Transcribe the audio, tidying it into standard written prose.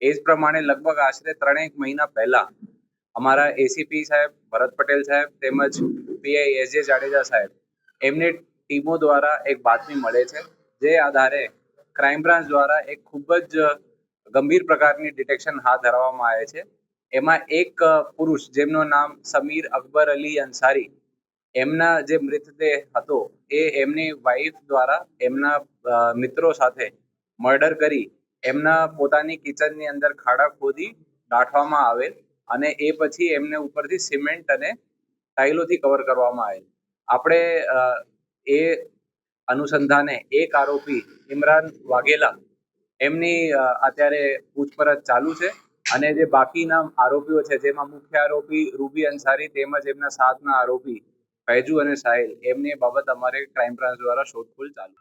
એ જ પ્રમાણે લગભગ આશરે 3 મહિના પહેલા અમારા એસીપી સાહેબ ભરત પટેલ સાહેબ તેમજ પીઆઈ એસ જે જાડેજા સાહેબ એમની ટીમો દ્વારા એક બાતમી મળે છે, જે આધારે ક્રાઇમ બ્રાન્ચ દ્વારા એક ખૂબ જ ગંભીર પ્રકારની ડિટેક્શન હાથ ધરવામાં આવે છે. એમાં એક પુરુષ જેમનું નામ સમીર અકબર અલી અંસારી, એમના જે મૃતદેહ હતો એ એમની વાઈફ દ્વારા એમના મિત્રો સાથે મર્ડર કરી એમના પોતાની કિચનની અંદર ખાડા ખોદી દાટવામાં આવેલ અને એ પછી એમને ઉપરથી સિમેન્ટ અને ટાઇલોથી કવર કરવામાં આવેલ. આપણે એ અનુસંધાને એક આરોપી ઇમરાન વાઘેલા એમની અત્યારે પૂછપરછ ચાલુ છે અને જે બાકીના આરોપીઓ છે જેમાં મુખ્ય આરોપી રૂબી અંસારી તેમજ એમના સાથના આરોપી ફૈજુ અને સાહિલ એમની બાબત અમારે ક્રાઇમ બ્રાન્ચ દ્વારા શોધખોળ ચાલુ.